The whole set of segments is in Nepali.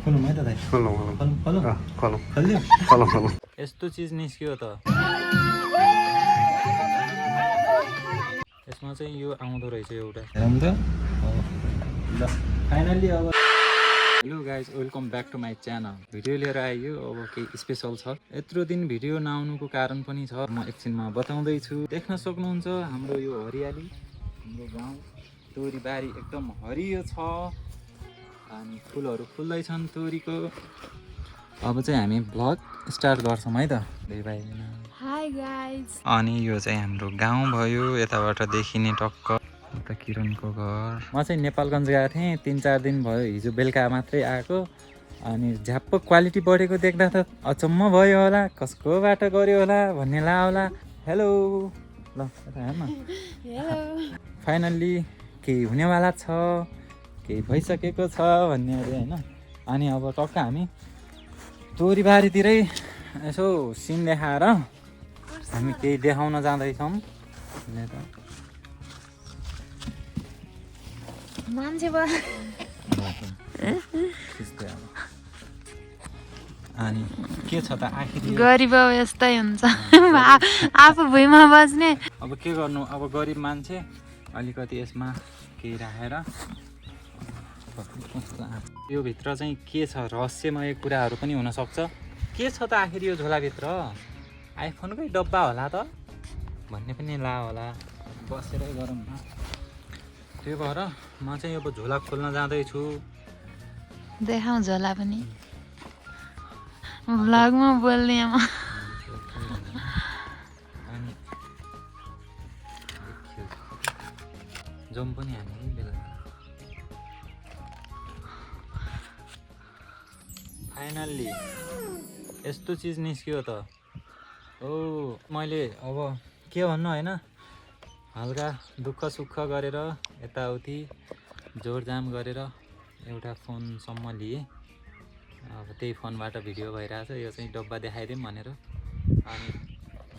खोलौँ है त दाइ खोलौँ खोलौँ खोलौँ खोलिदियो खोलौँ खोलौँ यस्तो चिज निस्क्यो त यसमा चाहिँ यो आउँदो रहेछ एउटा हेरौँ त ल फाइनल्ली अब hello guys welcome back to my channel video लिएर आइयो अब केही स्पेसल छ यत्रो दिन भिडियो नआउनुको कारण पनि छ म एकछिनमा बताउँदैछु देख्न सक्नुहुन्छ हाम्रो यो हरियाली हाम्रो गाउँ तोरीबारी एकदम हरियो छ अनि फुलहरू फुल्दैछन् तोरीको अब चाहिँ हामी भ्लग स्टार्ट गर्छौँ है त हाई गाइज अनि यो चाहिँ हाम्रो गाउँ भयो यताबाट देखिने टक्क उता किरणको घर म चाहिँ नेपालगञ्ज गएको थिएँ 3-4 दिन भयो हिजो बेलुका मात्रै आएको अनि झ्याप्प क्वालिटी बढेको देख्दा त अचम्म भयो होला कसकोबाट गऱ्यो होला भन्ने ला होला हेलो ल हेर्न फाइनल्ली केही हुनेवाला छ केही भइसकेको छ भन्ने अरे होइन अनि अब टक्क हामी तोरीबारीतिरै यसो सिन देखाएर हामी केही देखाउन जाँदैछौँ मान्छे अनि के छ त आखिर गरिब यस्तै हुन्छ आफू भुइँमा बस्ने अब के गर्नु अब गरिब मान्छे अलिकति यसमा केही राखेर यो भित्र चाहिँ के छ रहस्यमय कुराहरू पनि हुनसक्छ के छ त आखिर यो झोलाभित्र आइफोनकै डब्बा होला त भन्ने पनि ला होला बसेरै गरौँ न त्यही भएर म चाहिँ अब झोला खोल्न जाँदैछु देखाउँ झोला पनि भ्लगमा बोल्ने म अनि जाउँ पनि हामी बेला फाइनल्ली यस्तो चिज निस्क्यो त ओ मैले अब के भन्नु होइन हल्का दुःख सुख गरेर यताउति जोडजाम गरेर एउटा फोनसम्म लिएँ अब त्यही फोनबाट भिडियो भइरहेछ यो चाहिँ डब्बा देखाइदिउँ भनेर अनि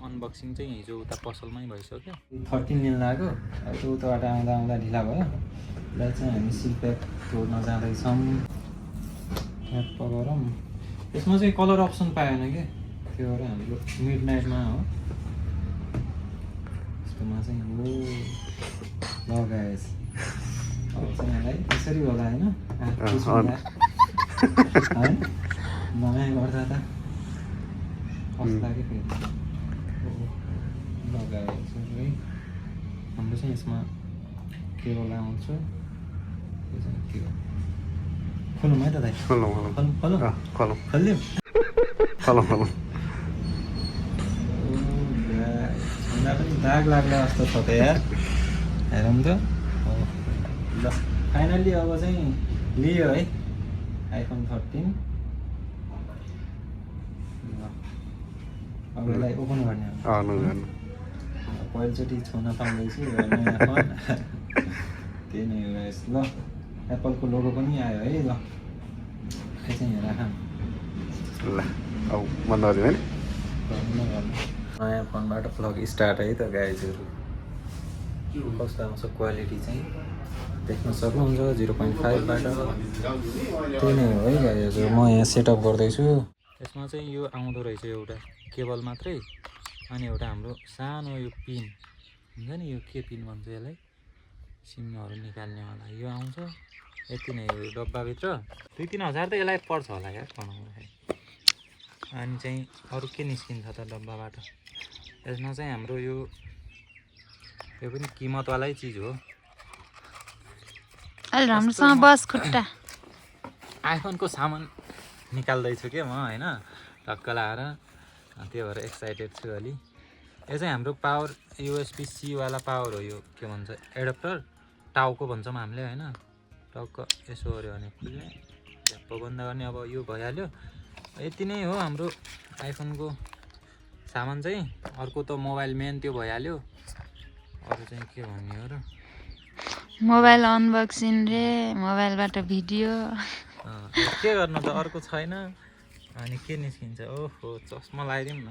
अनबक्सिङ चाहिँ हिजो उता पसलमै भइसक्यो 13 दिन लाग्यो अब उताबाट आउँदा आउँदा ढिला भयो यसलाई चाहिँ हामी सिलप्याक तोड्न जाँदैछौँ ट्याप गरौँ यसमा चाहिँ कलर अप्सन पाएन कि त्यो भएर हाम्रो मिड नाइटमा हो यसकोमा चाहिँ हो लगाएछ अब चाहिँ यसलाई यसरी होला होइन नयाँ गर्दा त कस्तो लाग्यो फेरि लगाएछ है हाम्रो चाहिँ यसमा केबल आउँछ यो चाहिँ के हो खोलौँ है त दाइ खोलौँ खोलौँ खोलौँ खोलिदिउँ खोलौँ खोलौँ भन्दा पनि दाग लाग्ला जस्तो छ त यार हेरौँ त ल फाइनल्ली अब चाहिँ लियो है आइफोन 13 अब यसलाई ओपन गर्ने हो पहिलोचोटि छुन पाउँदैछु नयाँ फोन त्यही नै हो गाइस ल एप्पलको लोगो पनि आयो है ल यो चाहिँ राखौँ ल औ बन्द गरिदिउँ है नयाँ फोनबाट भ्लग स्टार्ट है त गाइजहरू कस्तो आउँछ क्वालिटी चाहिँ देख्न सक्नुहुन्छ 0.5बाट त्यही नै हो है गाइजहरू म यहाँ सेटअप गर्दैछु यसमा चाहिँ यो आउँदो रहेछ एउटा केबल मात्रै अनि एउटा हाम्रो सानो यो पिन हुन्छ नि यो के पिन भन्छ यसलाई सिमहरू निकाल्नेवाला यो आउँछ यति नै हो डब्बाभित्र 2-3 हजार त यसलाई पर्छ होला यार बनाउँदाखेरि अनि चाहिँ अरू के निस्किन्छ त डब्बाबाट यसमा चाहिँ हाम्रो यो पनि किमतवालै चिज हो अलि राम्रोसँग बस खुट्टा आइफोनको सामान निकाल्दैछु के म होइन टक्क लाएर त्यो भएर एक्साइटेड छु अलि यो चाहिँ हाम्रो पावर USB-C वाला पावर हो यो के भन्छ एडप्टर टाउको भन्छौँ हामीले होइन टक्क यसो गऱ्यो भने खुल्ने झ्याप्प बन्द गर्ने अब यो भइहाल्यो यति नै हो हाम्रो आइफोनको सामान चाहिँ अर्को त मोबाइल मेन त्यो भइहाल्यो अरू चाहिँ के भन्ने हो र मोबाइल अनबक्सिङ रे मोबाइलबाट भिडियो के गर्नु त अर्को छैन अनि के निस्किन्छ ओहो चस्मा लगाइदिउँ न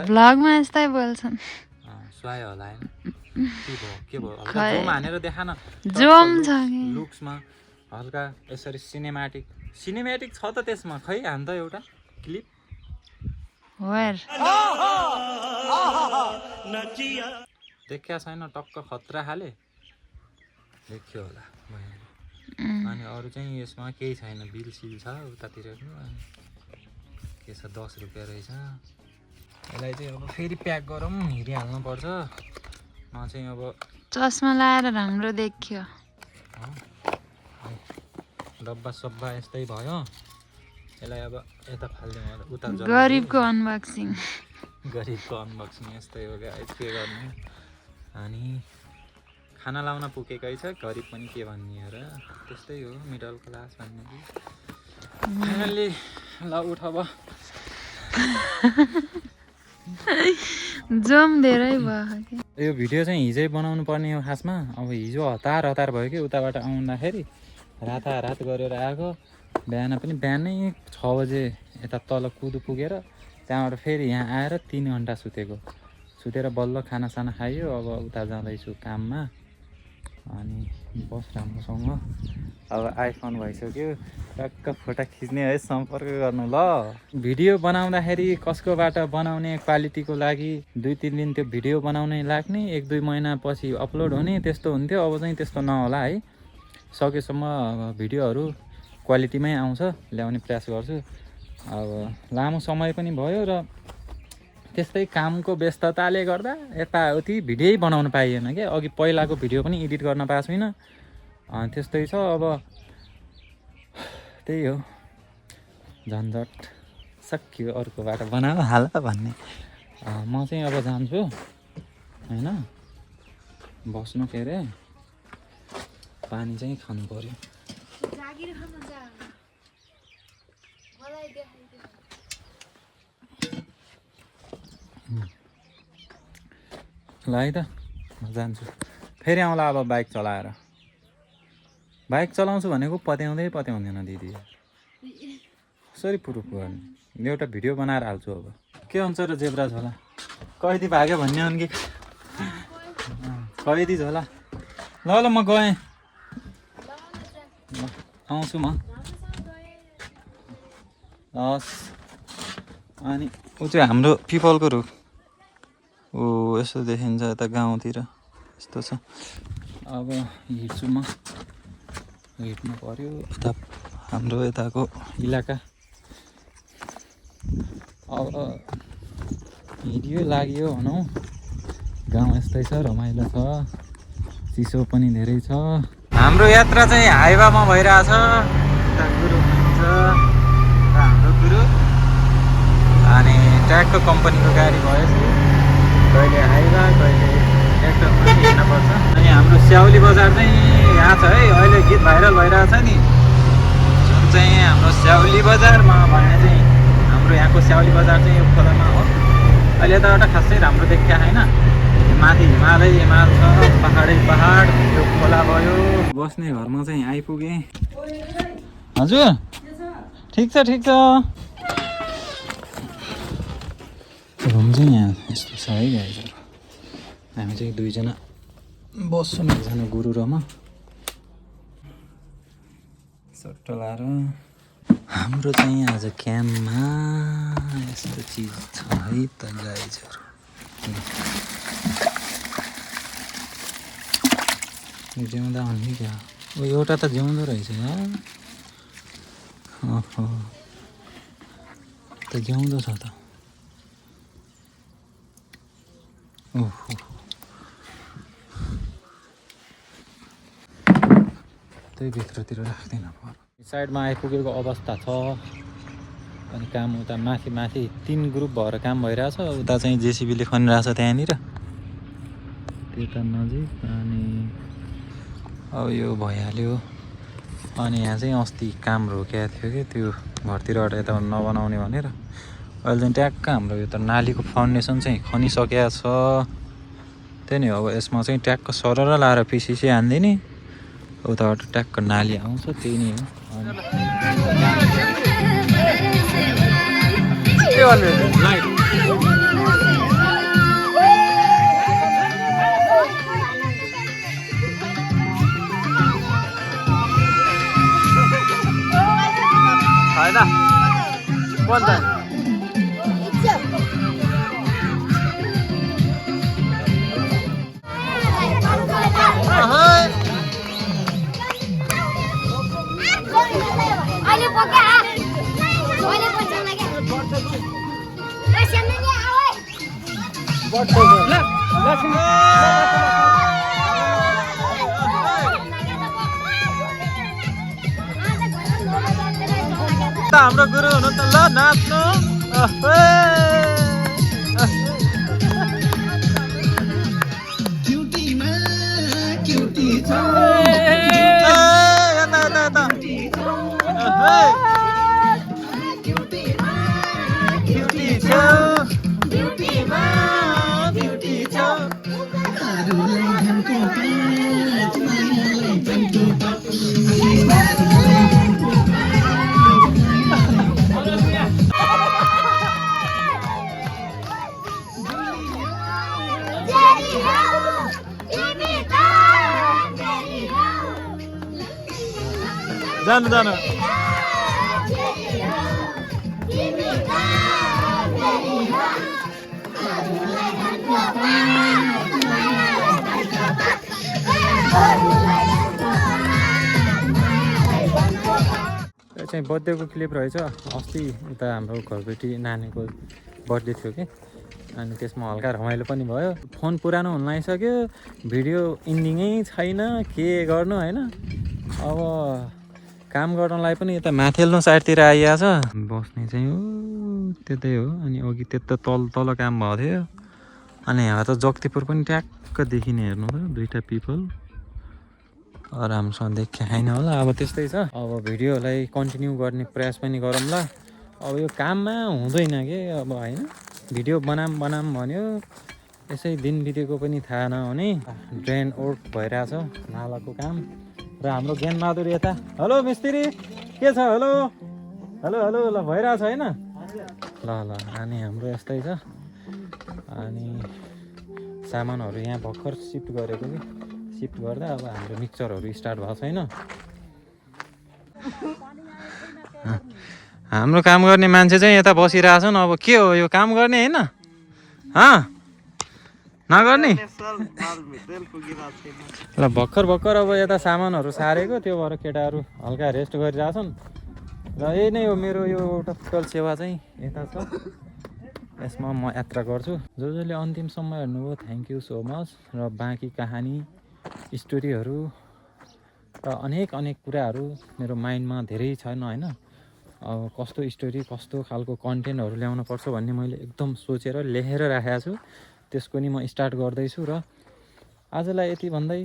भ्लगमा यस्तै बोल्छन् सुहायो होला होइन के भयो जोम हानेर देखा न जोम छ कि लुक्समा हल्का यसरी सिनेमेटिक छ त त्यसमा खै हान त एउटा क्लिप वेयर देखिया छैन टक्क खतरा खाले देखियो होला अनि अरू चाहिँ यसमा केही छैन बिल सिल छ उतातिर के छ 10 रुपैयाँ रहेछ यसलाई चाहिँ अब फेरि प्याक गरौँ हिँडिहाल्नु पर्छ म चाहिँ अब चस्मा लाएर राम्रो देखियो डब्बा सब्बा यस्तै भयो यसलाई अब यता फाल्दिउँ उता गरिबको अनबक्सिङ यस्तै हो गाइस के गर्ने अनि खाना लाउन पुगेकै छ गरिब पनि के भन्ने हो र त्यस्तै हो मिडल क्लास भन्ने कि फाइनल्ली ल उठ अब जम धेरै भयो के यो भिडियो चाहिँ हिजै बनाउनु पर्ने हो खासमा अब हिजो हतार भयो कि उताबाट आउँदाखेरि रातारात गरेर आएको बिहानै 6 बजे यता तल कुदु पुगेर त्यहाँबाट फेरि यहाँ आएर 3 घन्टा सुतेर बल्ल खानासाना खायो अब उता जाँदैछु काममा अनि बस राम्रोसँग अब आइफोन भइसक्यो टक्क फोटो खिच्ने है सम्पर्क गर्नु ल भिडियो बनाउँदाखेरि कसकोबाट बनाउने क्वालिटीको लागि 2-3 दिन त्यो भिडियो बनाउनै लाग्ने 1-2 महिना पछि अपलोड हुने त्यस्तो हुन्थ्यो अब चाहिँ त्यस्तो नहोला है सकेसम्म भिडियोहरू क्वालिटीमै आउँछ ल्याउने प्रयास गर्छु अब लामो समय पनि भयो र त्यस्तै कामको व्यस्तताले गर्दा यताउति भिडियो बनाउन पाइएन के अघि पहिलाको भिडियो पनि एडिट गर्न पाएको छुइनँ त्यस्तै छ अब त्यही हो झन्झट सकियो अर्कोबाट बनाऊ हाल भन्ने म चाहिँ अब जान्छु हैन बस्नु के अरे पानी चाहिँ खानु पर्यो ल है त म जान्छु फेरि आउँला अब बाइक चलाएर बाइक चलाउँछु भनेको पत्याउँदैन दिदी कसरी प्रुफ गर्ने एउटा भिडियो बनाएर हाल्छु अब के हुन्छ र जेब्रा झोला कैदी भाग्यो भन्ने हुन् कि कैदी झोला ल म गएँ आउँछु म हस् अनि ऊ चाहिँ हाम्रो पिपलको रुख ओ यसो देखिन्छ यता गाउँतिर यस्तो छ अब हिँड्छु म हिँड्नु पर्यो यता हाम्रो यताको इलाका अब हिँडियो लाग्यो भनौँ गाउँ यस्तै छ रमाइलो छ चिसो पनि धेरै छ हाम्रो यात्रा चाहिँ हाइवेमा भइरहेछ यता गुरु हुनुहुन्छ हाम्रो गुरु अनि ट्र्याकको कम्पनीको गाडी भएपछि कहिले हाइवा कहिले ट्र्याक्टरमा हिँड्नुपर्छ अनि हाम्रो स्याउली बजार चाहिँ यहाँ छ है अहिले गीत भाइरल भइरहेछ नि जुन चाहिँ हाम्रो स्याउली बजारमा भन्ने चाहिँ हाम्रो यहाँको स्याउली बजार चाहिँ यो खोलामा हो अहिले यताबाट खासै राम्रो देखिया छैन माथि हिमाल छ पहाड यो खोला भयो बस्ने घरमा चाहिँ आइपुगेँ हजुर ठिक छ रुम चाहिँ यहाँ यस्तो छ है गाइजहरू हामी चाहिँ 2 जना बस्छौँ एकजना गुरु र म सट्ट लाएर हाम्रो चाहिँ आज क्याम्पमा यस्तो चिज छ है त गाइजहरू जिउँदा भन्ने क्या ओ एउटा त जिउँदो रहेछ यार त जिउँदो छ त ओहो त्यही भित्रतिर राख्दैन साइडमा आइपुगेको अवस्था छ अनि काम उता माथि 3 ग्रुप भएर काम भइरहेछ उता चाहिँ जेसीबीले खनिरहेछ त्यहाँनिर त्यता नजिक अनि अब यो भइहाल्यो अनि यहाँ चाहिँ अस्ति काम रोकेको थियो कि त्यो घरतिरबाट यता नबनाउने भनेर अहिले चाहिँ ट्याक्क हाम्रो यो त नालीको फाउन्डेसन चाहिँ खनिसकेको छ त्यही नै हो अब यसमा चाहिँ ट्याक्क सरर लाएर पिसिसी हान्दिने उताबाट ट्याक्क नाली आउँछ त्यही नै हो होइन बन्द हाम्रो गुरु हुनु त ल नाच्नु जानु जानु यो चाहिँ बर्थडेको क्लिप रहेछ अस्ति उता हाम्रो घरबेटी नानीको बर्थडे थियो कि अनि त्यसमा हल्का रमाइलो पनि भयो फोन पुरानो हुन लागिसक्यो भिडियो इन्डिङै छैन के गर्नु होइन अब काम गर्नलाई पनि यता माथिल्लो साइडतिर आइएको छ बस्ने चाहिँ हो त्यतै हो अनि अघि त्यता तल काम भएको थियो अनि यहाँ त जक्तिपुर पनि ट्याक्क देखिने हेर्नु त दुईटा पिपल आरामसँग देखिया छैन होला अब त्यस्तै छ अब भिडियोलाई कन्टिन्यू गर्ने प्रयास पनि गरौँला अब यो काममा हुँदैन कि अब होइन भिडियो बनाम भन्यो यसै दिन बितेको पनि थाहा नहुने ड्रेन आउट भइरहेछ नालाको काम र हाम्रो ज्ञानबहादुर यता हेलो मिस्त्री के छ हेलो हेलो हेलो ल भइरहेछ होइन ल ल अनि हाम्रो यस्तै छ अनि सामानहरू यहाँ भर्खर सिफ्ट गरेको कि सिफ्ट गर्दा अब हाम्रो मिक्सरहरू स्टार्ट भएको छैन हाम्रो काम गर्ने मान्छे चाहिँ यता बसिरहेछन् अब के हो यो काम गर्ने होइन नगर्ने ल भर्खर अब यता सामानहरू सारेको त्यो भएर केटाहरू हल्का रेस्ट गरिरहेछन् र यही नै हो मेरो यो एउटा टोटल सेवा चाहिँ यता छ यसमा म यात्रा गर्छु जसले अन्तिमसम्म हेर्नुभयो थ्याङ्क यू सो मच र बाँकी कहानी स्टोरीहरू र अनेक कुराहरू मेरो माइन्डमा धेरै छन् होइन अब कस्तो स्टोरी कस्तो खालको कन्टेन्टहरू ल्याउनु पर्छ भन्ने मैले एकदम सोचेर लेखेर राखेको छु त्यसको नि म स्टार्ट गर्दैछु र आजलाई यति भन्दै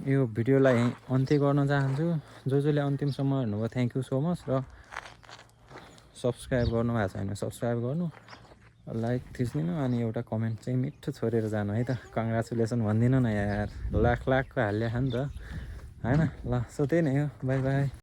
यो भिडियोलाई अन्त्य गर्न चाहन्छु जसले अन्तिमसम्म हेर्नुभयो थ्याङ्क यू सो मच र सब्सक्राइब गर्नुभएको छैन सब्सक्राइब गर्नु लाइक थिच्दिनु अनि एउटा कमेन्ट चाहिँ मिठो छोडेर जानु है त कङ्ग्रेचुलेसन भनिदिनु न यार लाखको हाल्यो नि त होइन ल सो त्यही नै हो बाई बाई